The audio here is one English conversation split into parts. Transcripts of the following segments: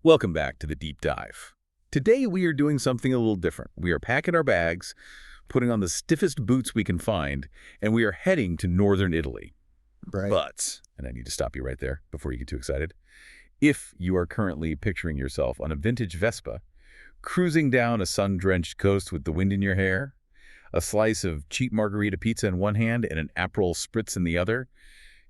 Welcome back to the Deep Dive. Today we are doing something a little different. We are packing our bags, putting on the stiffest boots we can find, and we are heading to northern Italy. Right. But, and I need to stop you right there before you get too excited, if you are currently picturing yourself on a vintage Vespa, cruising down a sun-drenched coast with the wind in your hair, a slice of cheap margarita pizza in one hand and an Aperol Spritz in the other,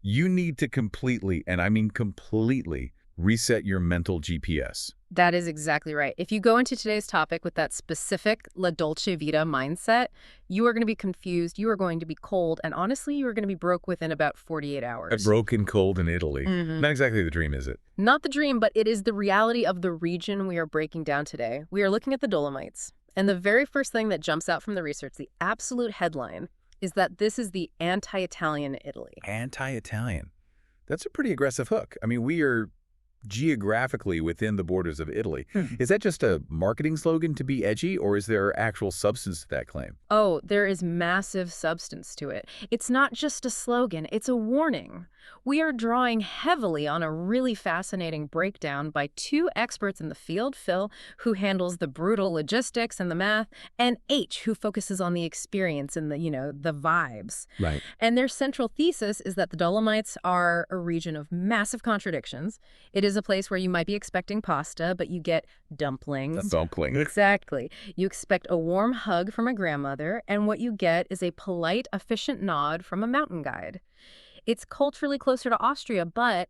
you need to completely, and I mean completely, reset your mental GPS. That is exactly right. If you go into today's topic with that specific La Dolce Vita mindset, you are going to be confused, you are going to be cold, and honestly, you are going to be broke within about 48 hours. Broken cold in Italy. Not exactly the dream, is it? Not the dream, but it is the reality of the region we are breaking down today. We are looking at the Dolomites. And the very first thing that jumps out from the research, the absolute headline, is that this is the anti-Italian Italy. Anti-Italian. That's a pretty aggressive hook. I mean, we are geographically within the borders of Italy. Is that just a marketing slogan to be edgy, or is there actual substance to that claim? Oh, there is massive substance to it. It's not just a slogan, it's a warning. We are drawing heavily on a really fascinating breakdown by two experts in the field, Phil, who handles the brutal logistics and the math, and H, who focuses on the experience and the vibes. Right. And their central thesis is that the Dolomites are a region of massive contradictions. It is a place where you might be expecting pasta, but you get dumplings. Dumpling. Exactly. You expect a warm hug from a grandmother, and what you get is a polite, efficient nod from a mountain guide. It's culturally closer to Austria, but,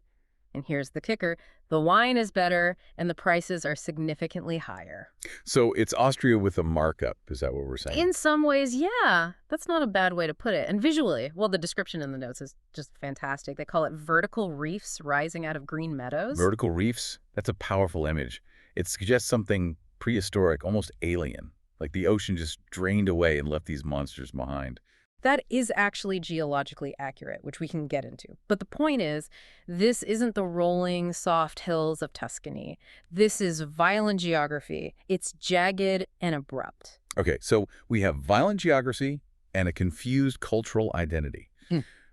and here's the kicker, the wine is better and the prices are significantly higher. So it's Austria with a markup, is that what we're saying? In some ways, yeah. That's not a bad way to put it. And visually, well, the description in the notes is just fantastic. They call it vertical reefs rising out of green meadows. Vertical reefs? That's a powerful image. It suggests something prehistoric, almost alien, like the ocean just drained away and left these monsters behind. That is actually geologically accurate, which we can get into. But the point is, this isn't the rolling, soft hills of Tuscany. This is violent geography. It's jagged and abrupt. Okay, so we have violent geography and a confused cultural identity.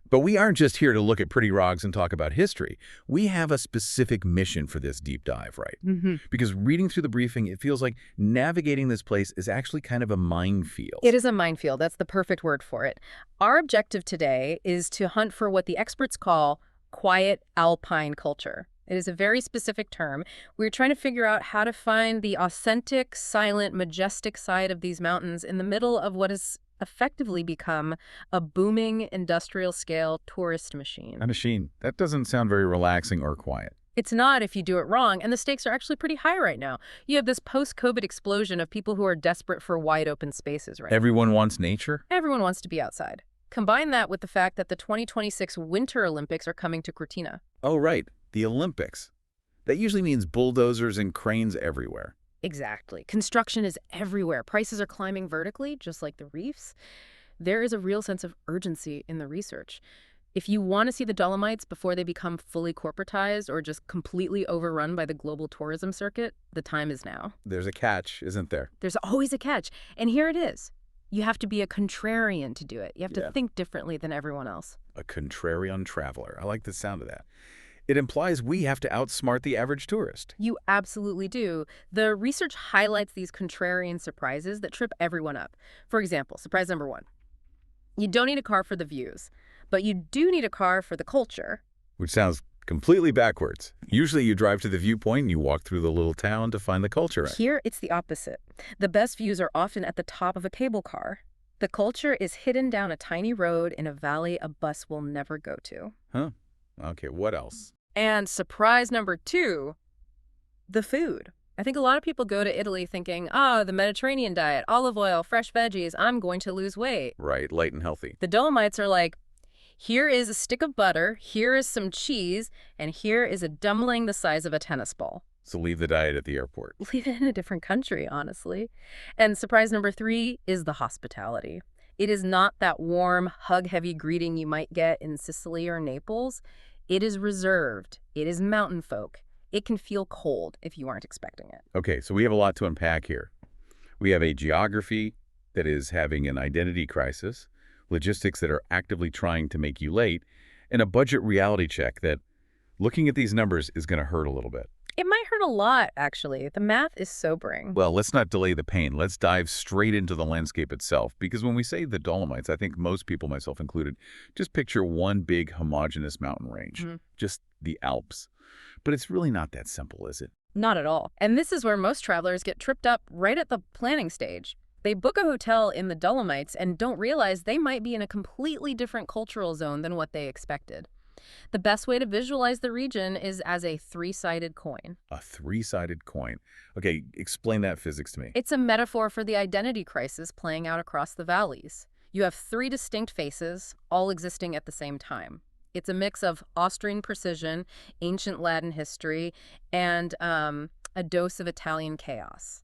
But we aren't just here to look at pretty rocks and talk about history. We have a specific mission for this deep dive, right? Because reading through the briefing, it feels like navigating this place is actually kind of a minefield. It is a minefield. That's the perfect word for it. Our objective today is to hunt for what the experts call quiet alpine culture. It is a very specific term. We're trying to figure out how to find the authentic, silent, majestic side of these mountains in the middle of what has effectively become a booming industrial-scale tourist machine. A machine. That doesn't sound very relaxing or quiet. It's not if you do it wrong, and the stakes are actually pretty high right now. You have this post-COVID explosion of people who are desperate for wide-open spaces right now. Everyone wants nature? Everyone wants to be outside. Combine that with the fact that the 2026 Winter Olympics are coming to Cortina. Oh, right. The Olympics. That usually means bulldozers and cranes everywhere. Exactly. Construction is everywhere. Prices are climbing vertically, just like the reefs. There is a real sense of urgency in the research. If you want to see the Dolomites before they become fully corporatized or just completely overrun by the global tourism circuit, the time is now. There's a catch, isn't there? There's always a catch. And here it is. You have to be a contrarian to do it. You have to think differently than everyone else. A contrarian traveler. I like the sound of that. It implies we have to outsmart the average tourist. You absolutely do. The research highlights these contrarian surprises that trip everyone up. For example, surprise number one. You don't need a car for the views, but you do need a car for the culture. Which sounds completely backwards. Usually you drive to the viewpoint and you walk through the little town to find the culture. Here, it's the opposite. The best views are often at the top of a cable car. The culture is hidden down a tiny road in a valley a bus will never go to. Huh. Okay, what else? And surprise number two, the food. I think a lot of people go to Italy thinking, the Mediterranean diet, olive oil, fresh veggies, I'm going to lose weight. Right, light and healthy. The Dolomites are like, here is a stick of butter, here is some cheese, and here is a dumpling the size of a tennis ball. So leave the diet at the airport. Leave it in a different country, honestly. And surprise number three is the hospitality. It is not that warm, hug-heavy greeting you might get in Sicily or Naples. It is reserved. It is mountain folk. It can feel cold if you aren't expecting it. Okay, so we have a lot to unpack here. We have a geography that is having an identity crisis, logistics that are actively trying to make you late, and a budget reality check that, looking at these numbers, is going to hurt a little bit. It might hurt a lot, actually. The math is sobering. Well, let's not delay the pain. Let's dive straight into the landscape itself. Because when we say the Dolomites, I think most people, myself included, just picture one big homogeneous mountain range. Just the Alps. But it's really not that simple, is it? Not at all. And this is where most travelers get tripped up right at the planning stage. They book a hotel in the Dolomites and don't realize they might be in a completely different cultural zone than what they expected. The best way to visualize the region is as a three-sided coin. A three-sided coin. Okay, explain that physics to me. It's a metaphor for the identity crisis playing out across the valleys. You have three distinct faces, all existing at the same time. It's a mix of Austrian precision, ancient Latin history, and a dose of Italian chaos.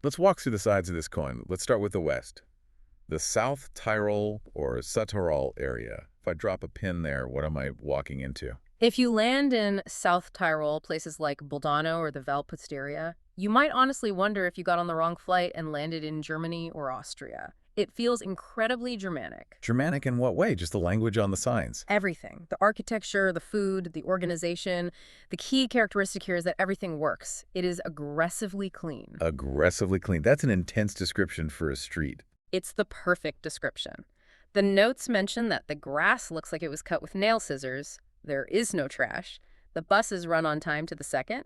Let's walk through the sides of this coin. Let's start with the west. The South Tyrol or South Tyrol area. If I drop a pin there, what am I walking into? If you land in South Tyrol, places like Bolzano or the Valpusteria, you might honestly wonder if you got on the wrong flight and landed in Germany or Austria. It feels incredibly Germanic. Germanic in what way? Just the language on the signs? Everything. The architecture, the food, the organization. The key characteristic here is that everything works. It is aggressively clean. Aggressively clean. That's an intense description for a street. It's the perfect description. The notes mention that the grass looks like it was cut with nail scissors. There is no trash. The buses run on time to the second.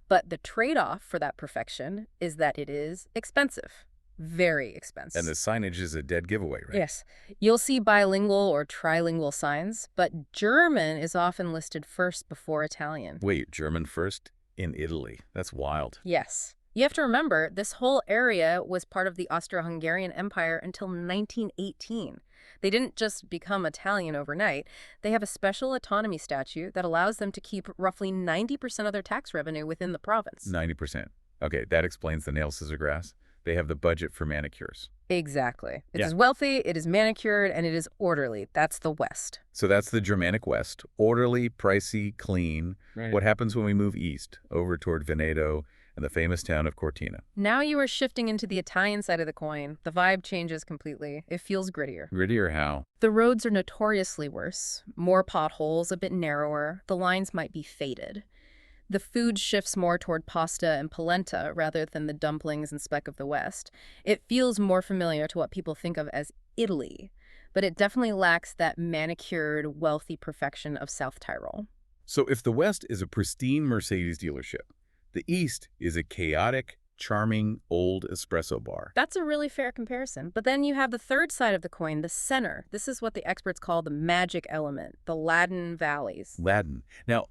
But the trade-off for that perfection is that it is expensive. Very expensive. And the signage is a dead giveaway, right? Yes. You'll see bilingual or trilingual signs, but German is often listed first before Italian. Wait, German first? In Italy? That's wild. Yes. You have to remember, this whole area was part of the Austro-Hungarian Empire until 1918. They didn't just become Italian overnight. They have a special autonomy statute that allows them to keep roughly 90% of their tax revenue within the province. 90%. Okay, that explains the nail scissor grass. They have the budget for manicures. Exactly. It is wealthy, it is manicured, and it is orderly. That's the West. So that's the Germanic West. Orderly, pricey, clean. Right. What happens when we move east, over toward Veneto and the famous town of Cortina? Now you are shifting into the Italian side of the coin. The vibe changes completely. It feels grittier. Grittier how? The roads are notoriously worse. More potholes, a bit narrower. The lines might be faded. The food shifts more toward pasta and polenta rather than the dumplings and speck of the West. It feels more familiar to what people think of as Italy, but it definitely lacks that manicured, wealthy perfection of South Tyrol. So if the West is a pristine Mercedes dealership, the East is a chaotic, charming, old espresso bar. That's a really fair comparison. But then you have the third side of the coin, the center. This is what the experts call the magic element, the Latin valleys. Latin. Now,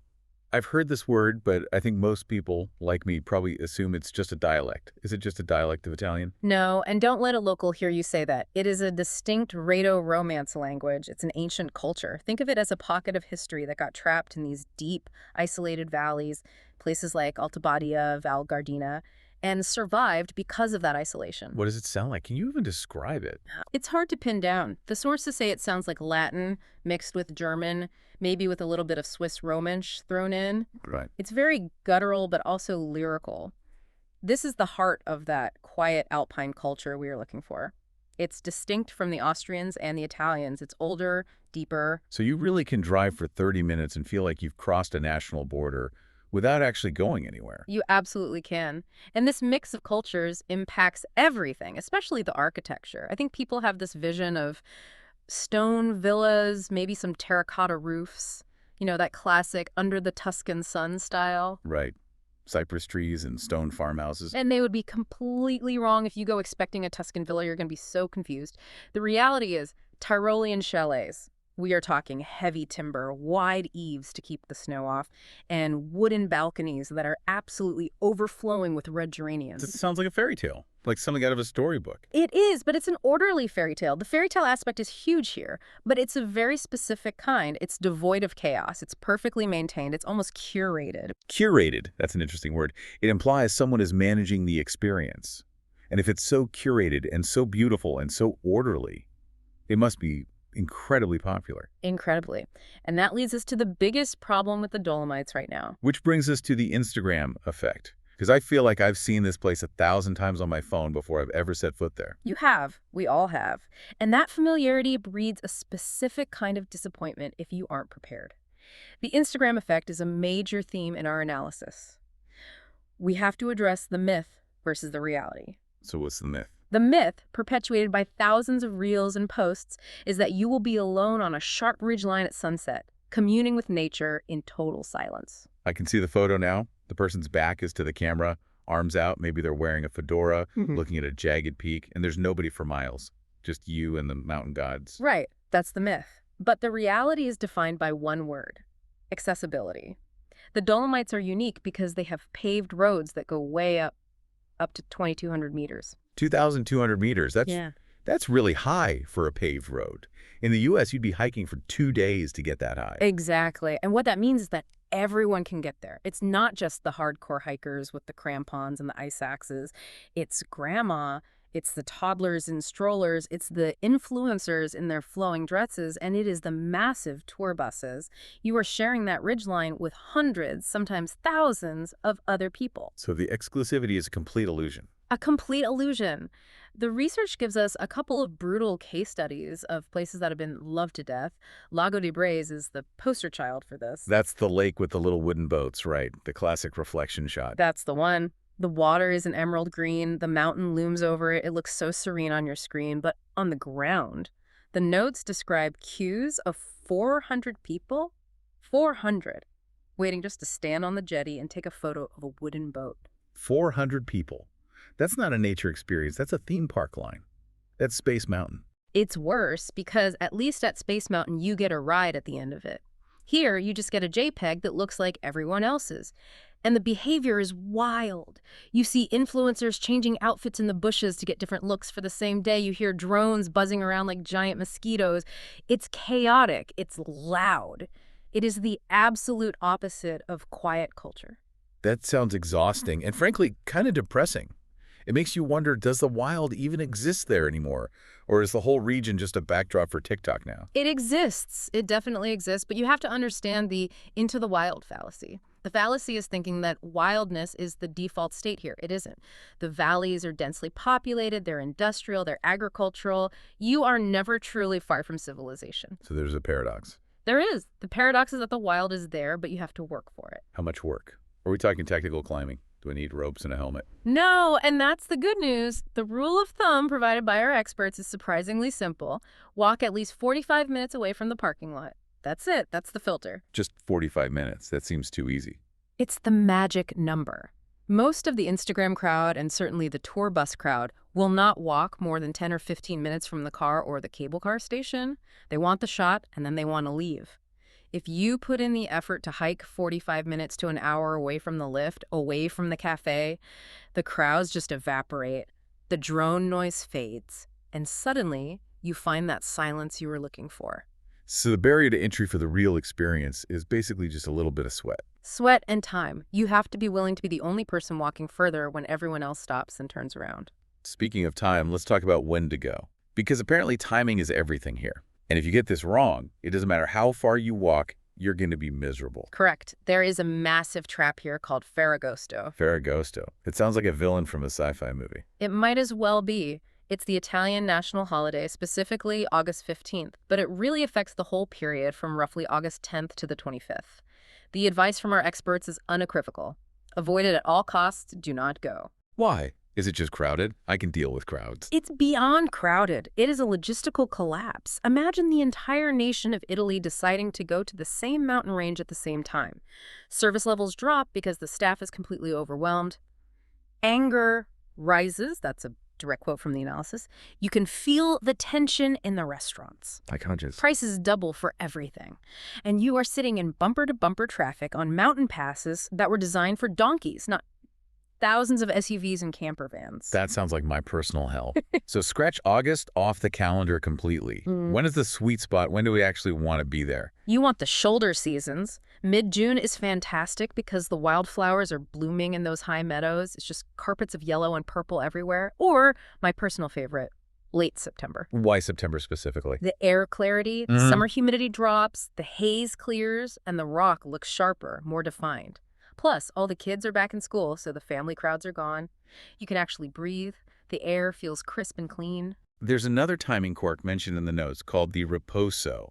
I've heard this word, but I think most people, like me, probably assume it's just a dialect. Is it just a dialect of Italian? No, and don't let a local hear you say that. It is a distinct Rhaeto-Romance language. It's an ancient culture. Think of it as a pocket of history that got trapped in these deep, isolated valleys, places like Alta Badia, Val Gardena, and survived because of that isolation. What does it sound like? Can you even describe it? It's hard to pin down. The sources say it sounds like Latin mixed with German, maybe with a little bit of Swiss Romansh thrown in. Right. It's very guttural, but also lyrical. This is the heart of that quiet alpine culture we are looking for. It's distinct from the Austrians and the Italians. It's older, deeper. So you really can drive for 30 minutes and feel like you've crossed a national border without actually going anywhere. You absolutely can. And this mix of cultures impacts everything, especially the architecture. I think people have this vision of stone villas, maybe some terracotta roofs, you know, that classic under the Tuscan sun style. Right. Cypress trees and stone farmhouses. And they would be completely wrong if you go expecting a Tuscan villa. You're going to be so confused. The reality is Tyrolean chalets. We are talking heavy timber, wide eaves to keep the snow off, and wooden balconies that are absolutely overflowing with red geraniums. It sounds like a fairy tale, like something out of a storybook. It is, but it's an orderly fairy tale. The fairy tale aspect is huge here, but it's a very specific kind. It's devoid of chaos. It's perfectly maintained. It's almost curated. Curated, that's an interesting word. It implies someone is managing the experience. And if it's so curated and so beautiful and so orderly, it must be incredibly popular. Incredibly. And that leads us to the biggest problem with the Dolomites right now. Which brings us to the Instagram effect. Because I feel like I've seen this place 1,000 times on my phone before I've ever set foot there. You have. We all have. And that familiarity breeds a specific kind of disappointment if you aren't prepared. The Instagram effect is a major theme in our analysis. We have to address the myth versus the reality. So what's the myth? The myth, perpetuated by thousands of reels and posts, is that you will be alone on a sharp ridgeline at sunset, communing with nature in total silence. I can see the photo now. The person's back is to the camera, arms out. Maybe they're wearing a fedora, looking at a jagged peak, and there's nobody for miles. Just you and the mountain gods. Right, that's the myth. But the reality is defined by one word: accessibility. The Dolomites are unique because they have paved roads that go way up to 2,200 meters. 2,200 meters. That's really high for a paved road. In the U.S., you'd be hiking for 2 days to get that high. Exactly. And what that means is that everyone can get there. It's not just the hardcore hikers with the crampons and the ice axes. It's grandma, it's the toddlers in strollers, it's the influencers in their flowing dresses, and it is the massive tour buses. You are sharing that ridgeline with hundreds, sometimes thousands of other people. So the exclusivity is a complete illusion. A complete illusion. The research gives us a couple of brutal case studies of places that have been loved to death. Lago de Braise is the poster child for this. That's the lake with the little wooden boats, right? The classic reflection shot. That's the one. The water is an emerald green. The mountain looms over it. It looks so serene on your screen. But on the ground, the notes describe queues of 400 people, 400, waiting just to stand on the jetty and take a photo of a wooden boat. 400 people. That's not a nature experience. That's a theme park line. That's Space Mountain. It's worse because at least at Space Mountain, you get a ride at the end of it. Here, you just get a JPEG that looks like everyone else's. And the behavior is wild. You see influencers changing outfits in the bushes to get different looks for the same day. You hear drones buzzing around like giant mosquitoes. It's chaotic. It's loud. It is the absolute opposite of quiet culture. That sounds exhausting and frankly, kind of depressing. It makes you wonder, does the wild even exist there anymore? Or is the whole region just a backdrop for TikTok now? It exists. It definitely exists. But you have to understand the into the wild fallacy. The fallacy is thinking that wildness is the default state here. It isn't. The valleys are densely populated. They're industrial. They're agricultural. You are never truly far from civilization. So there's a paradox. There is. The paradox is that the wild is there, but you have to work for it. How much work? Are we talking technical climbing? Do I need ropes and a helmet? No, and that's the good news. The rule of thumb provided by our experts is surprisingly simple. Walk at least 45 minutes away from the parking lot. That's it. That's the filter. Just 45 minutes. That seems too easy. It's the magic number. Most of the Instagram crowd, and certainly the tour bus crowd, will not walk more than 10 or 15 minutes from the car or the cable car station. They want the shot, and then they want to leave. If you put in the effort to hike 45 minutes to an hour away from the lift, away from the cafe, the crowds just evaporate. The drone noise fades, and suddenly you find that silence you were looking for. So the barrier to entry for the real experience is basically just a little bit of sweat. Sweat and time. You have to be willing to be the only person walking further when everyone else stops and turns around. Speaking of time, let's talk about when to go. Because apparently timing is everything here. And if you get this wrong, it doesn't matter how far you walk, you're going to be miserable. Correct. There is a massive trap here called Ferragosto. Ferragosto. It sounds like a villain from a sci-fi movie. It might as well be. It's the Italian national holiday, specifically August 15th, but it really affects the whole period from roughly August 10th to the 25th. The advice from our experts is unequivocal. Avoid it at all costs. Do not go. Why? Is it just crowded? I can deal with crowds. It's beyond crowded. It is a logistical collapse. Imagine the entire nation of Italy deciding to go to the same mountain range at the same time. Service levels drop because the staff is completely overwhelmed. Anger rises. That's a direct quote from the analysis. You can feel the tension in the restaurants. I can't just... Prices double for everything. And you are sitting in bumper-to-bumper traffic on mountain passes that were designed for donkeys, not thousands of SUVs and camper vans. That sounds like my personal hell. So scratch August off the calendar completely. When is the sweet spot? When do we actually want to be there? You want the shoulder seasons. Mid-June is fantastic because the wildflowers are blooming in those high meadows. It's just carpets of yellow and purple everywhere. Or, my personal favorite, late September. Why September specifically? The air clarity, the summer humidity drops, the haze clears, and the rock looks sharper, more defined. Plus, all the kids are back in school, so the family crowds are gone. You can actually breathe. The air feels crisp and clean. There's another timing quirk mentioned in the notes called the riposo.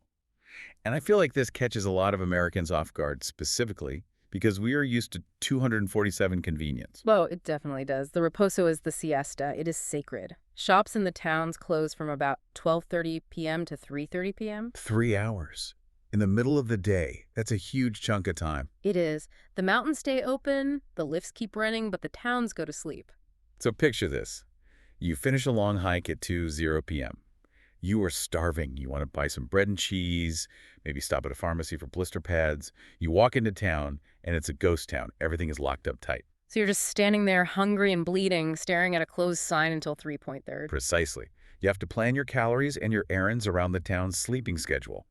And I feel like this catches a lot of Americans off guard specifically because we are used to 247 convenience. Well, it definitely does. The reposo is the siesta. It is sacred. Shops in the towns close from about 12:30 p.m. to 3:30 p.m. 3 hours. In the middle of the day. That's a huge chunk of time. It is. The mountains stay open, the lifts keep running, but the towns go to sleep. So picture this. You finish a long hike at 2:00 p.m. You are starving. You want to buy some bread and cheese, maybe stop at a pharmacy for blister pads. You walk into town, and it's a ghost town. Everything is locked up tight. So you're just standing there hungry and bleeding, staring at a closed sign until 3:30. Precisely. You have to plan your calories and your errands around the town's sleeping schedule.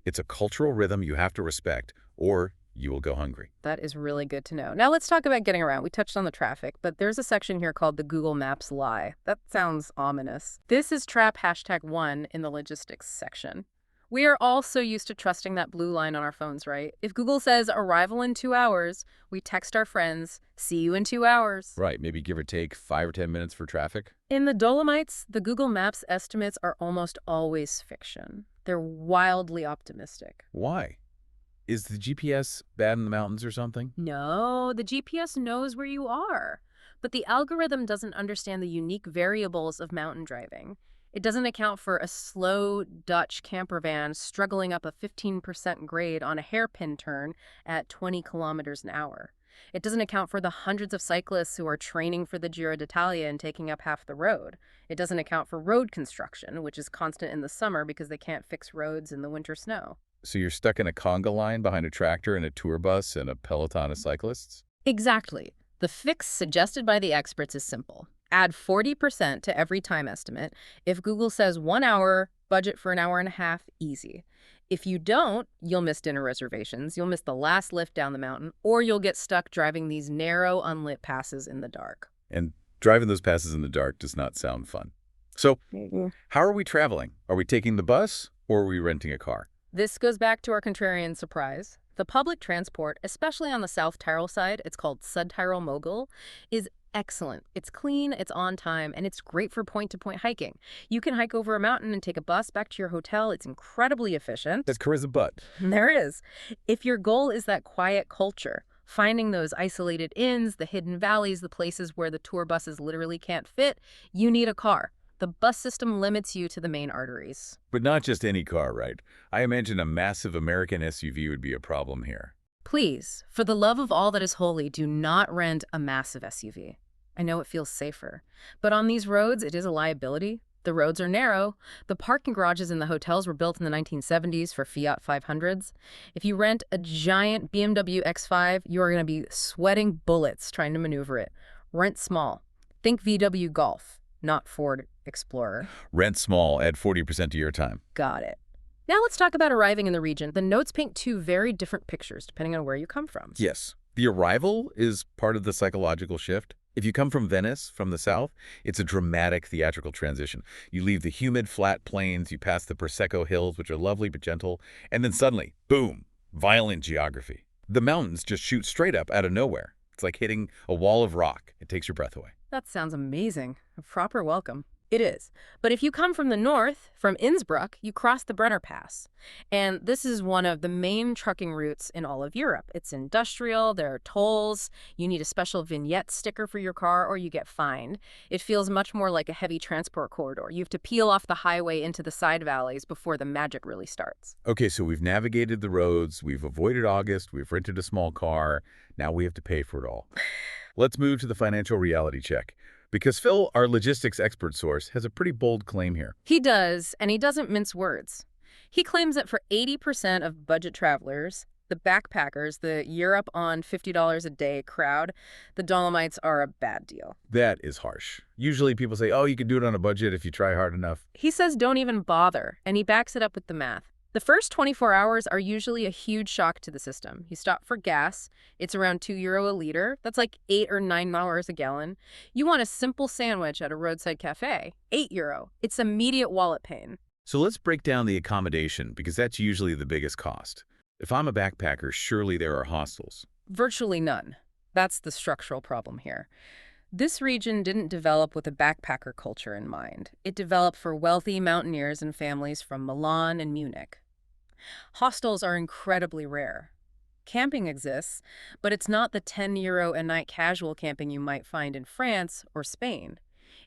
It's a cultural rhythm you have to respect, or you will go hungry. That is really good to know. Now let's talk about getting around. We touched on the traffic, but there's a section here called the Google Maps lie. That sounds ominous. This is trap #1 in the logistics section. We are all so used to trusting that blue line on our phones, right? If Google says arrival in 2 hours, we text our friends, see you in 2 hours. Right, maybe give or take 5 or 10 minutes for traffic. In the Dolomites, the Google Maps estimates are almost always fiction. They're wildly optimistic. Why? Is the GPS bad in the mountains or something? No, the GPS knows where you are, but the algorithm doesn't understand the unique variables of mountain driving. It doesn't account for a slow Dutch camper van struggling up a 15% grade on a hairpin turn at 20 kilometers an hour. It doesn't account for the hundreds of cyclists who are training for the Giro d'Italia and taking up half the road. It doesn't account for road construction, which is constant in the summer because they can't fix roads in the winter snow. So you're stuck in a conga line behind a tractor and a tour bus and a peloton of cyclists? Exactly. The fix suggested by the experts is simple. Add 40% to every time estimate. If Google says 1 hour, budget for an hour and a half, easy. If you don't, you'll miss dinner reservations, you'll miss the last lift down the mountain, or you'll get stuck driving these narrow, unlit passes in the dark. And driving those passes in the dark does not sound fun. So, how are we traveling? Are we taking the bus or are we renting a car? This goes back to our contrarian surprise. The public transport, especially on the South Tyrol side, it's called South Tyrol Mogul, is excellent. It's clean, it's on time, and it's great for point-to-point hiking. You can hike over a mountain and take a bus back to your hotel. It's incredibly efficient. That's charisma butt. There is. If your goal is that quiet culture, finding those isolated inns, the hidden valleys, the places where the tour buses literally can't fit, you need a car. The bus system limits you to the main arteries. But not just any car, right? I imagine a massive American SUV would be a problem here. Please, for the love of all that is holy, do not rent a massive SUV. I know it feels safer, but on these roads, it is a liability. The roads are narrow. The parking garages in the hotels were built in the 1970s for Fiat 500s. If you rent a giant BMW X5, you are going to be sweating bullets trying to maneuver it. Rent small. Think VW Golf, not Ford Explorer. Rent small, add 40% to your time. Got it. Now let's talk about arriving in the region. The notes paint two very different pictures depending on where you come from. Yes. The arrival is part of the psychological shift. If you come from Venice, from the south, it's a dramatic theatrical transition. You leave the humid, flat plains, you pass the Prosecco hills, which are lovely but gentle, and then suddenly, boom, violent geography. The mountains just shoot straight up out of nowhere. It's like hitting a wall of rock. It takes your breath away. That sounds amazing. A proper welcome. It is. But if you come from the north, from Innsbruck, you cross the Brenner Pass. And this is one of the main trucking routes in all of Europe. It's industrial, there are tolls, you need a special vignette sticker for your car or you get fined. It feels much more like a heavy transport corridor. You have to peel off the highway into the side valleys before the magic really starts. Okay, so we've navigated the roads, we've avoided August, we've rented a small car, now we have to pay for it all. Let's move to the financial reality check. Because Phil, our logistics expert source, has a pretty bold claim here. He does, and he doesn't mince words. He claims that for 80% of budget travelers, the backpackers, the Europe on $50 a day crowd, the Dolomites are a bad deal. That is harsh. Usually people say, oh, you can do it on a budget if you try hard enough. He says don't even bother, and he backs it up with the math. The first 24 hours are usually a huge shock to the system. You stop for gas. It's around €2 a liter. That's like $8 or $9 a gallon. You want a simple sandwich at a roadside cafe. €8. It's immediate wallet pain. So let's break down the accommodation, because that's usually the biggest cost. If I'm a backpacker, surely there are hostels. Virtually none. That's the structural problem here. This region didn't develop with a backpacker culture in mind. It developed for wealthy mountaineers and families from Milan and Munich. Hostels are incredibly rare. Camping exists, but it's not the €10 a night casual camping you might find in France or Spain.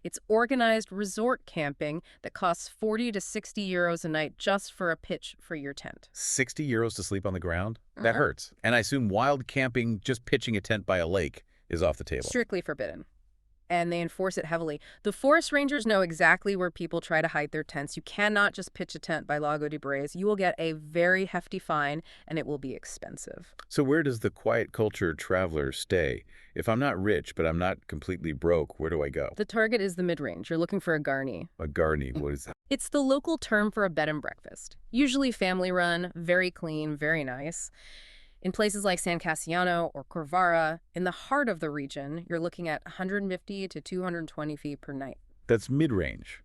It's organized resort camping that costs 40 to 60 euros a night just for a pitch for your tent. 60 euros to sleep on the ground? That Mhm. hurts. And I assume wild camping, just pitching a tent by a lake, is off the table. Strictly forbidden. And they enforce it heavily. The forest rangers know exactly where people try to hide their tents. You cannot just pitch a tent by Lago de Braise. You will get a very hefty fine, and it will be expensive. So where does the quiet culture traveler stay? If I'm not rich, but I'm not completely broke, where do I go? The target is the mid-range. You're looking for a garni. A garni, what is that? It's the local term for a bed and breakfast. Usually family-run, very clean, very nice. In places like San Cassiano or Corvara, in the heart of the region, you're looking at 150 to 220 feet per night. That's mid-range.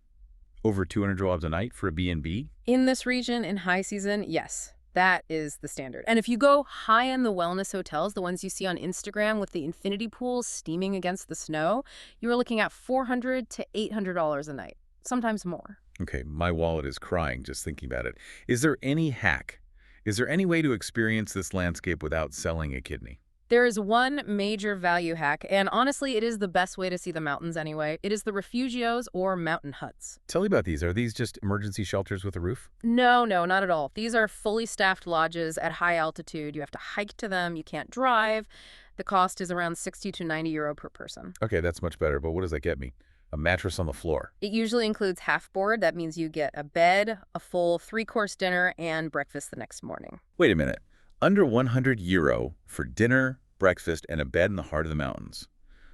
Over 200 dollars a night for a B&B? In this region, in high season, yes, that is the standard. And if you go high in the wellness hotels, the ones you see on Instagram with the infinity pools steaming against the snow, you are looking at $400 to $800 a night, sometimes more. Okay, my wallet is crying just thinking about it. Is there any hack? Is there any way to experience this landscape without selling a kidney? There is one major value hack, and honestly, it is the best way to see the mountains anyway. It is the refugios or mountain huts. Tell me about these. Are these just emergency shelters with a roof? No, not at all. These are fully staffed lodges at high altitude. You have to hike to them. You can't drive. The cost is around 60 to 90 euro per person. Okay, that's much better, but what does that get me? A mattress on the floor. It usually includes half board. That means you get a bed, a full 3-course dinner, and breakfast the next morning. Wait a minute. Under 100 euro for dinner, breakfast, and a bed in the heart of the mountains.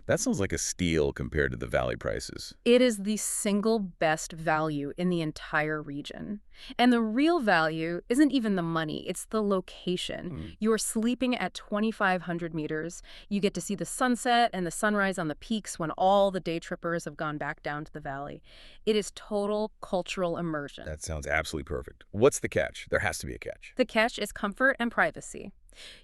That sounds like a steal compared to the valley prices. It is the single best value in the entire region. And the real value isn't even the money, it's the location. You are sleeping at 2,500 meters. You get to see the sunset and the sunrise on the peaks when all the day trippers have gone back down to the valley. It is total cultural immersion. That sounds absolutely perfect. What's the catch? There has to be a catch. The catch is comfort and privacy.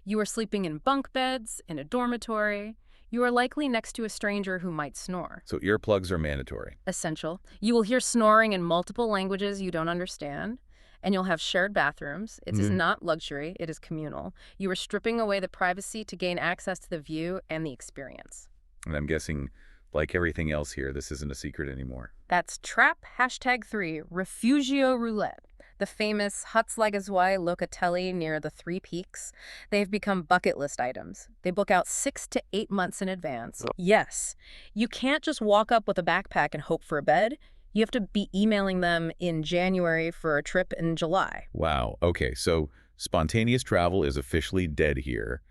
You are sleeping in bunk beds, in a dormitory. You are likely next to a stranger who might snore. So earplugs are mandatory. Essential. You will hear snoring in multiple languages you don't understand, and you'll have shared bathrooms. It is not luxury, it is communal. You are stripping away the privacy to gain access to the view and the experience. And I'm guessing, like everything else here, this isn't a secret anymore. That's trap #3, Refugio Roulette. The famous huts like Azwai Locatelli near the Three Peaks, they've become bucket list items. They book out 6 to 8 months in advance. Yes, you can't just walk up with a backpack and hope for a bed. You have to be emailing them in January for a trip in July. Wow. Okay, so spontaneous travel is officially dead here.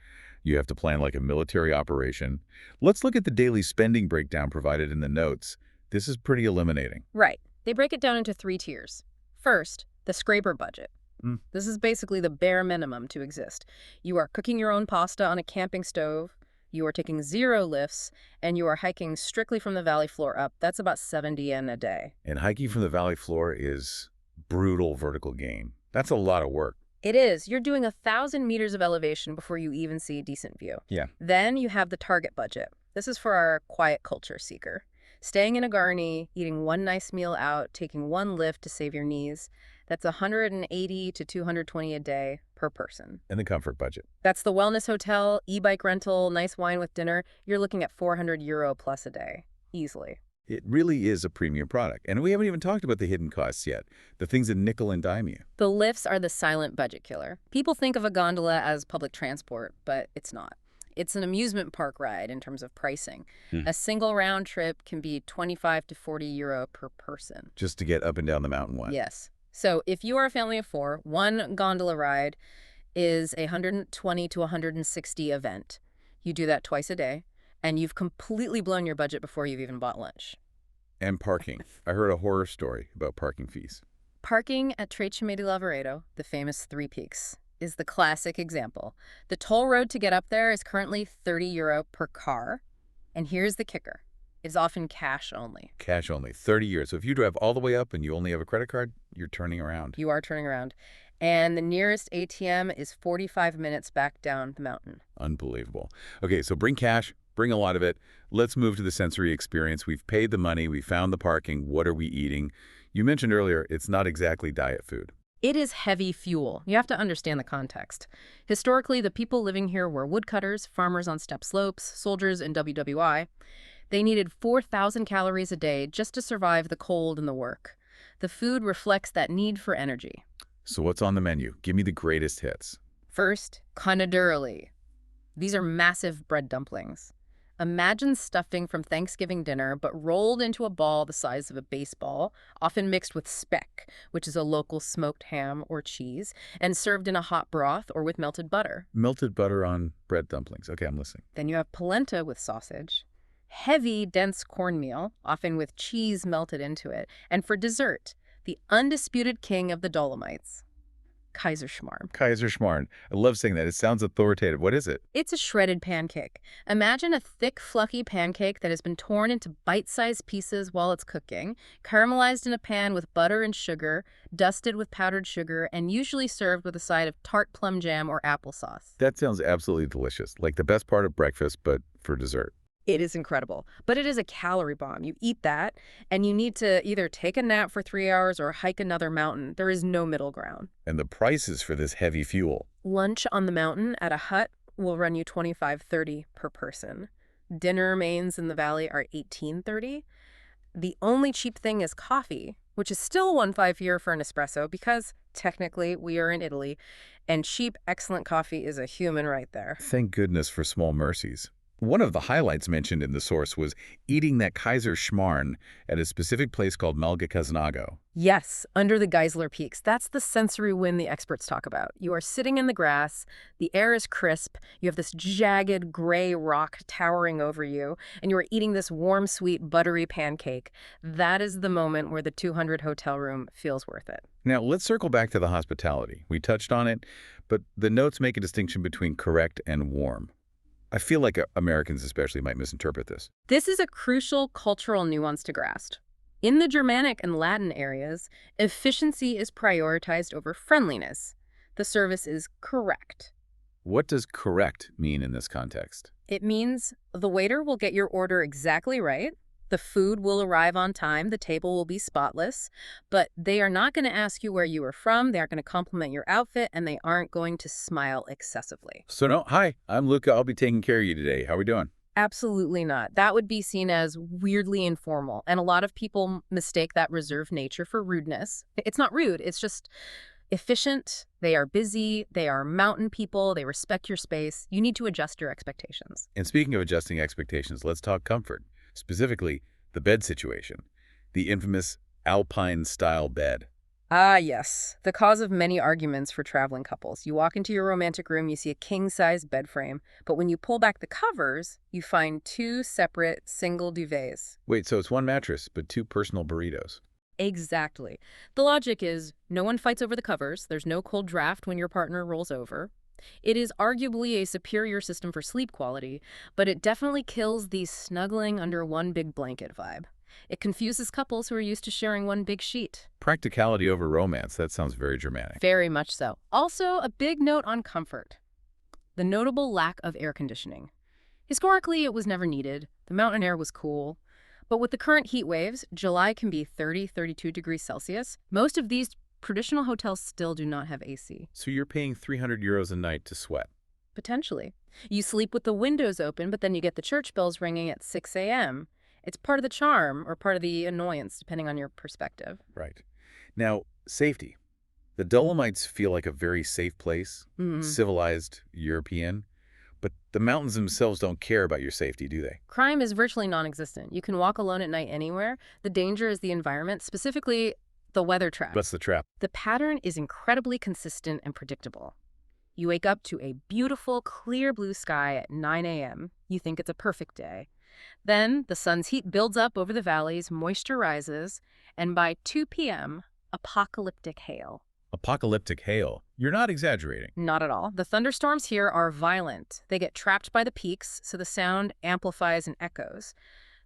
You have to plan like a military operation. Let's look at the daily spending breakdown provided in the notes. This is pretty eliminating. Right. They break it down into 3 tiers. First, the scraper budget. This is basically the bare minimum to exist. You are cooking your own pasta on a camping stove, you are taking 0 lifts, and you are hiking strictly from the valley floor up. That's about 70 yen a day. And hiking from the valley floor is brutal vertical gain. That's a lot of work. It is. You're doing 1,000 meters of elevation before you even see a decent view. Yeah. Then you have the target budget. This is for our quiet culture seeker. Staying in a garni, eating one nice meal out, taking 1 lift to save your knees. That's 180 to 220 a day per person. And the comfort budget. That's the wellness hotel, e-bike rental, nice wine with dinner. You're looking at 400 euro plus a day, easily. It really is a premium product. And we haven't even talked about the hidden costs yet, the things that nickel and dime you. The lifts are the silent budget killer. People think of a gondola as public transport, but it's not. It's an amusement park ride in terms of pricing. A single round trip can be 25 to 40 euro per person. Just to get up and down the mountain one. Yes. So if you are a family of 4, 1 gondola ride is a 120 to 160 event. You do that twice a day, and you've completely blown your budget before you've even bought lunch. And parking. I heard a horror story about parking fees. Parking at Trecime di Lavaredo, the famous Three Peaks, is the classic example. The toll road to get up there is currently 30 euro per car. And here's the kicker. It's often cash only. Cash only, 30 years. So if you drive all the way up and you only have a credit card, you're turning around. You are turning around. And the nearest ATM is 45 minutes back down the mountain. Unbelievable. Okay, so bring cash, bring a lot of it. Let's move to the sensory experience. We've paid the money, we found the parking. What are we eating? You mentioned earlier, it's not exactly diet food. It is heavy fuel. You have to understand the context. Historically, the people living here were woodcutters, farmers on steep slopes, soldiers in WWI. They needed 4,000 calories a day just to survive the cold and the work. The food reflects that need for energy. So what's on the menu? Give me the greatest hits. First, Contrarian. These are massive bread dumplings. Imagine stuffing from Thanksgiving dinner, but rolled into a ball the size of a baseball, often mixed with speck, which is a local smoked ham or cheese, and served in a hot broth or with melted butter. Melted butter on bread dumplings. Okay, I'm listening. Then you have polenta with sausage, heavy, dense cornmeal, often with cheese melted into it, and for dessert, the undisputed king of the Dolomites, Kaiserschmarrn. Kaiserschmarrn. I love saying that. It sounds authoritative. What is it? It's a shredded pancake. Imagine a thick, fluffy pancake that has been torn into bite-sized pieces while it's cooking, caramelized in a pan with butter and sugar, dusted with powdered sugar, and usually served with a side of tart plum jam or applesauce. That sounds absolutely delicious. Like the best part of breakfast, but for dessert. It is incredible, but it is a calorie bomb. You eat that, and you need to either take a nap for 3 hours or hike another mountain. There is no middle ground. And the prices for this heavy fuel. Lunch on the mountain at a hut will run you $25.30 per person. Dinner mains in the valley are $18.30. The only cheap thing is coffee, which is still $1.5 here for an espresso because technically we are in Italy, and cheap, excellent coffee is a human right there. Thank goodness for small mercies. One of the highlights mentioned in the source was eating that Kaiserschmarrn at a specific place called Malga. Yes, under the Geisler Peaks. That's the sensory win the experts talk about. You are sitting in the grass, the air is crisp, you have this jagged gray rock towering over you, and you are eating this warm, sweet, buttery pancake. That is the moment where the 200 hotel room feels worth it. Now, let's circle back to the hospitality. We touched on it, but the notes make a distinction between correct and warm. I feel like Americans especially might misinterpret this. This is a crucial cultural nuance to grasp. In the Germanic and Latin areas, efficiency is prioritized over friendliness. The service is correct. What does correct mean in this context? It means the waiter will get your order exactly right, the food will arrive on time, the table will be spotless, but they are not going to ask you where you are from, they aren't going to compliment your outfit, and they aren't going to smile excessively. So no, hi, I'm Luca. I'll be taking care of you today. How are we doing? Absolutely not. That would be seen as weirdly informal, and a lot of people mistake that reserved nature for rudeness. It's not rude, it's just efficient. They are busy, they are mountain people, they respect your space. You need to adjust your expectations. And speaking of adjusting expectations, let's talk comfort. Specifically, the bed situation, the infamous alpine-style bed. Ah, yes. The cause of many arguments for traveling couples. You walk into your romantic room, you see a king-size bed frame, but when you pull back the covers, you find two separate single duvets. Wait, so it's one mattress, but two personal burritos. Exactly. The logic is no one fights over the covers, there's no cold draft when your partner rolls over. It is arguably a superior system for sleep quality, but it definitely kills the snuggling under one big blanket vibe. It confuses couples who are used to sharing one big sheet. Practicality over romance, that sounds very Germanic. Very much so. Also, a big note on comfort. The notable lack of air conditioning. Historically, it was never needed. The mountain air was cool. But with the current heat waves, July can be 32 degrees Celsius. Most of these traditional hotels still do not have AC. So you're paying 300 euros a night to sweat. Potentially. You sleep with the windows open, but then you get the church bells ringing at 6 a.m. It's part of the charm or part of the annoyance, depending on your perspective. Right. Now, safety. The Dolomites feel like a very safe place, civilized, European. But the mountains themselves don't care about your safety, do they? Crime is virtually non-existent. You can walk alone at night anywhere. The danger is the environment, specifically the weather trap. What's the trap? The pattern is incredibly consistent and predictable. You wake up to a beautiful, clear blue sky at 9 a.m. You think it's a perfect day. Then the sun's heat builds up over the valleys, moisture rises, and by 2 p.m., apocalyptic hail. Apocalyptic hail. You're not exaggerating. Not at all. The thunderstorms here are violent. They get trapped by the peaks, so the sound amplifies and echoes.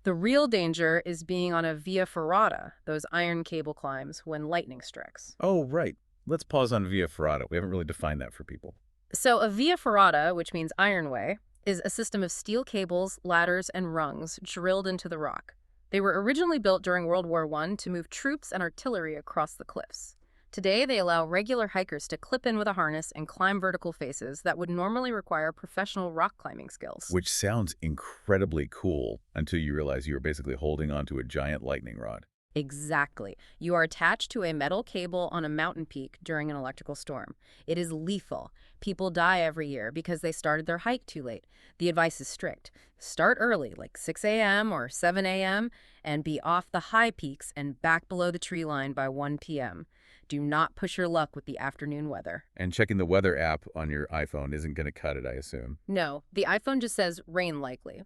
The real danger is being on a via ferrata, those iron cable climbs, when lightning strikes. Oh, right. Let's pause on via ferrata. We haven't really defined that for people. So a via ferrata, which means ironway, is a system of steel cables, ladders, and rungs drilled into the rock. They were originally built during World War I to move troops and artillery across the cliffs. Today, they allow regular hikers to clip in with a harness and climb vertical faces that would normally require professional rock climbing skills. Which sounds incredibly cool until you realize you are basically holding onto a giant lightning rod. Exactly. You are attached to a metal cable on a mountain peak during an electrical storm. It is lethal. People die every year because they started their hike too late. The advice is strict. Start early, like 6 a.m. or 7 a.m., and be off the high peaks and back below the tree line by 1 p.m. Do not push your luck with the afternoon weather. And checking the weather app on your iPhone isn't going to cut it, I assume. No, the iPhone just says rain likely.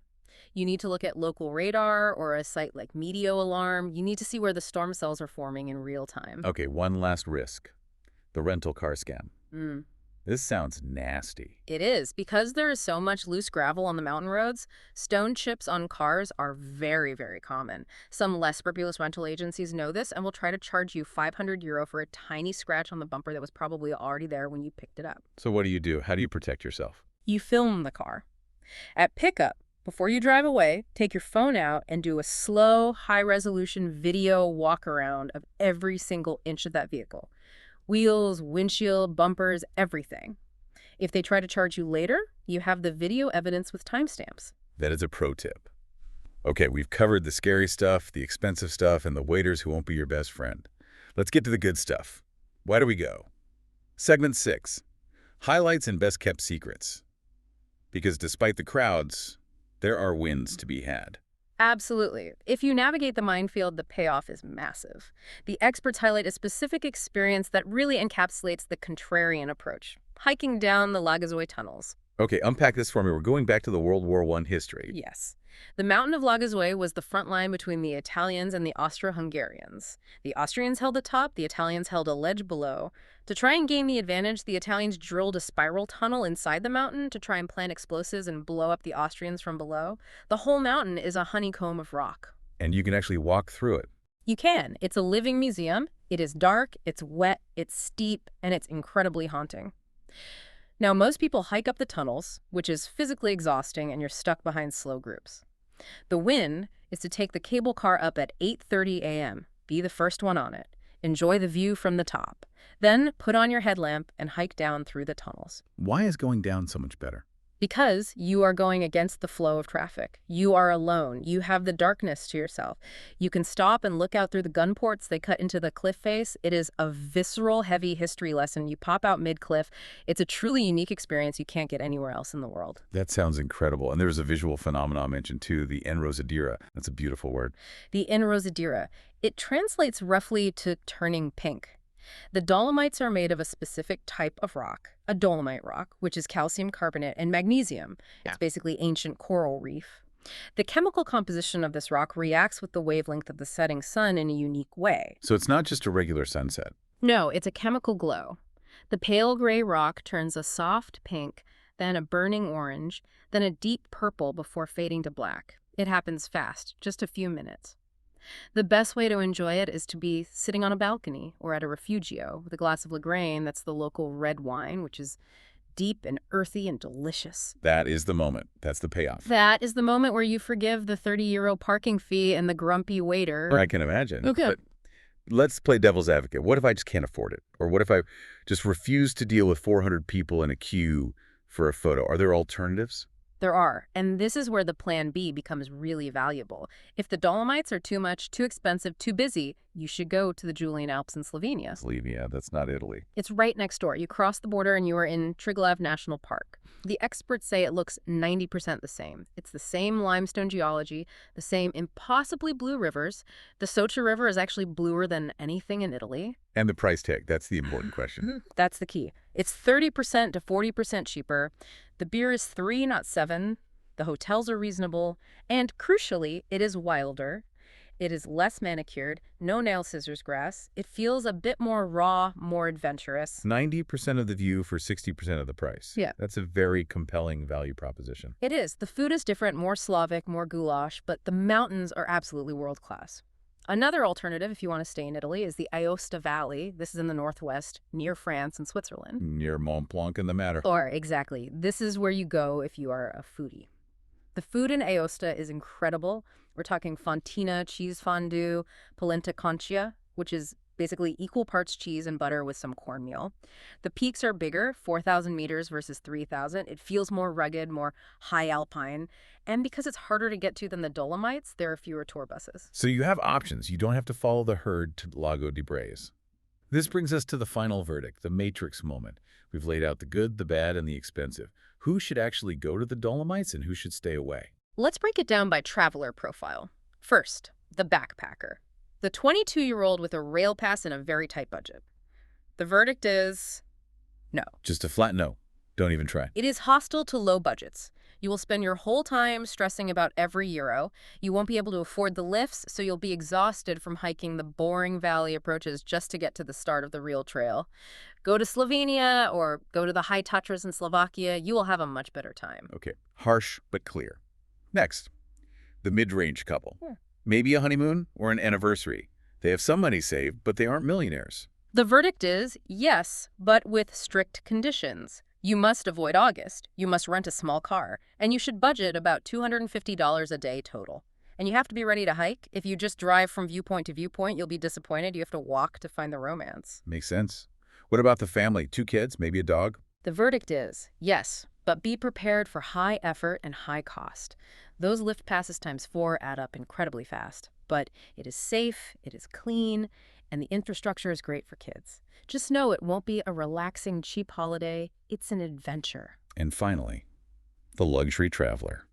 You need to look at local radar or a site like Meteo Alarm. You need to see where the storm cells are forming in real time. Okay, one last risk. The rental car scam. Mm. This sounds nasty. It is. Because there is so much loose gravel on the mountain roads, stone chips on cars are very, very common. Some less scrupulous rental agencies know this and will try to charge you €500 for a tiny scratch on the bumper that was probably already there when you picked it up. So what do? How do you protect yourself? You film the car. At pickup, before you drive away, take your phone out and do a slow, high-resolution video walk-around of every single inch of that vehicle. Wheels, windshield, bumpers, everything. If they try to charge you later, you have the video evidence with timestamps. That is a pro tip. Okay, we've covered the scary stuff, the expensive stuff, and the waiters who won't be your best friend. Let's get to the good stuff. Why do we go? Segment 6. Highlights and best-kept secrets. Because despite the crowds, there are wins to be had. Absolutely. If you navigate the minefield, the payoff is massive. The experts highlight a specific experience that really encapsulates the Contrarian approach, hiking down the Lagazuoi tunnels. Okay, unpack this for me. We're going back to the World War I history. Yes. The mountain of Lagazuoi was the front line between the Italians and the Austro-Hungarians. The Austrians held the top, the Italians held a ledge below. To try and gain the advantage, the Italians drilled a spiral tunnel inside the mountain to try and plant explosives and blow up the Austrians from below. The whole mountain is a honeycomb of rock. And you can actually walk through it. You can. It's a living museum. It is dark, it's wet, it's steep, and it's incredibly haunting. Now, most people hike up the tunnels, which is physically exhausting, and you're stuck behind slow groups. The win is to take the cable car up at 8:30 a.m. Be the first one on it. Enjoy the view from the top. Then put on your headlamp and hike down through the tunnels. Why is going down so much better? Because you are going against the flow of traffic. You are alone. You have the darkness to yourself. You can stop and look out through the gun ports they cut into the cliff face. It is a visceral, heavy history lesson. You pop out mid-cliff. It's a truly unique experience you can't get anywhere else in the world. That sounds incredible. And there's a visual phenomenon mentioned too, the enrosadira. That's a beautiful word. The enrosadira. It translates roughly to turning pink. The Dolomites are made of a specific type of rock, a dolomite rock, which is calcium carbonate and magnesium. It's basically ancient coral reef. The chemical composition of this rock reacts with the wavelength of the setting sun in a unique way. So it's not just a regular sunset. No, it's a chemical glow. The pale gray rock turns a soft pink, then a burning orange, then a deep purple before fading to black. It happens fast, just a few minutes. The best way to enjoy it is to be sitting on a balcony or at a refugio with a glass of Lagrange, that's the local red wine, which is deep and earthy and delicious. That is the moment. That's the payoff. That is the moment where you forgive the €30 parking fee and the grumpy waiter. I can imagine. Okay. But let's play devil's advocate. What if I just can't afford it? Or what if I just refuse to deal with 400 people in a queue for a photo? Are there alternatives? There are, and this is where the plan B becomes really valuable. If the Dolomites are too much, too expensive, too busy, you should go to the Julian Alps in Slovenia. Slovenia, that's not Italy. It's right next door. You cross the border and you are in Triglav National Park. The experts say it looks 90% the same. It's the same limestone geology, the same impossibly blue rivers. The Socha River is actually bluer than anything in Italy. And the price tag, that's the important question. That's the key. It's 30% to 40% cheaper. The beer is 3, not 7. The hotels are reasonable. And crucially, it is wilder. It is less manicured, no nail scissors grass. It feels a bit more raw, more adventurous. 90% of the view for 60% of the price. Yeah. That's a very compelling value proposition. It is. The food is different, more Slavic, more goulash, but the mountains are absolutely world-class. Another alternative, if you want to stay in Italy, is the Aosta Valley. This is in the northwest, near France and Switzerland. Near Mont Blanc and the Matter. Or, exactly. This is where you go if you are a foodie. The food in Aosta is incredible. We're talking fontina, cheese fondue, polenta concha, which is basically equal parts cheese and butter with some cornmeal. The peaks are bigger, 4,000 meters versus 3,000. It feels more rugged, more high alpine. And because it's harder to get to than the Dolomites, there are fewer tour buses. So you have options. You don't have to follow the herd to Lago di Braise. This brings us to the final verdict, the Matrix moment. We've laid out the good, the bad, and the expensive. Who should actually go to the Dolomites and who should stay away? Let's break it down by traveler profile. First, the backpacker. The 22-year-old with a rail pass and a very tight budget. The verdict is no. Just a flat no. Don't even try. It is hostile to low budgets. You will spend your whole time stressing about every euro. You won't be able to afford the lifts, so you'll be exhausted from hiking the boring valley approaches just to get to the start of the real trail. Go to Slovenia or go to the high Tatras in Slovakia. You will have a much better time. Okay, harsh but clear. Next, the mid-range couple. Maybe a honeymoon or an anniversary. They have some money saved, but they aren't millionaires. The verdict is yes, but with strict conditions. You must avoid August, you must rent a small car, and you should budget about $250 a day total. And you have to be ready to hike. If you just drive from viewpoint to viewpoint, you'll be disappointed. You have to walk to find the romance. Makes sense. What about the family? 2 kids, maybe a dog? The verdict is yes, but be prepared for high effort and high cost. Those lift passes times 4 add up incredibly fast. But it is safe, it is clean, and the infrastructure is great for kids. Just know it won't be a relaxing, cheap holiday. It's an adventure. And finally, the luxury traveler.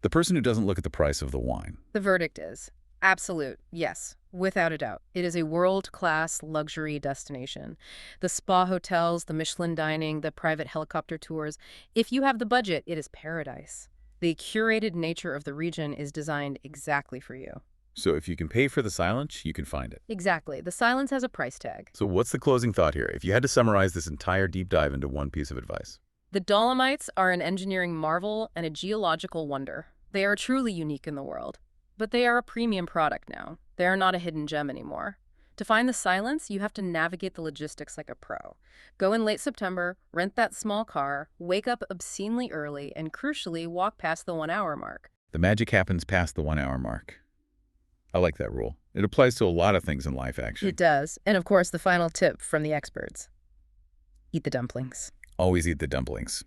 The person who doesn't look at the price of the wine. The verdict is absolute, yes, without a doubt. It is a world-class luxury destination. The spa hotels, the Michelin dining, the private helicopter tours. If you have the budget, it is paradise. The curated nature of the region is designed exactly for you. So if you can pay for the silence, you can find it. Exactly. The silence has a price tag. So what's the closing thought here? If you had to summarize this entire deep dive into one piece of advice. The Dolomites are an engineering marvel and a geological wonder. They are truly unique in the world. But they are a premium product now. They are not a hidden gem anymore. To find the silence, you have to navigate the logistics like a pro. Go in late September, rent that small car, wake up obscenely early, and crucially, walk past the 1-hour mark. The magic happens past the 1-hour mark. I like that rule. It applies to a lot of things in life, actually. It does. And of course, the final tip from the experts. Eat the dumplings. Always eat the dumplings.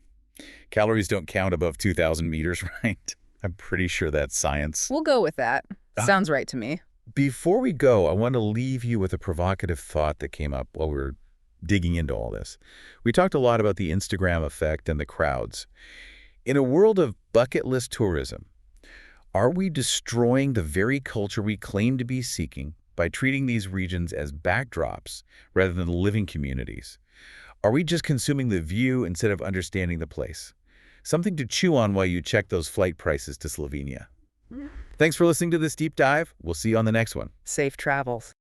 Calories don't count above 2,000 meters, right? I'm pretty sure that's science. We'll go with that. Sounds right to me. Before we go, I want to leave you with a provocative thought that came up while we were digging into all this. We talked a lot about the Instagram effect and the crowds. In a world of bucket list tourism, are we destroying the very culture we claim to be seeking by treating these regions as backdrops rather than living communities? Are we just consuming the view instead of understanding the place? Something to chew on while you check those flight prices to Slovenia. Thanks for listening to this deep dive. We'll see you on the next one. Safe travels.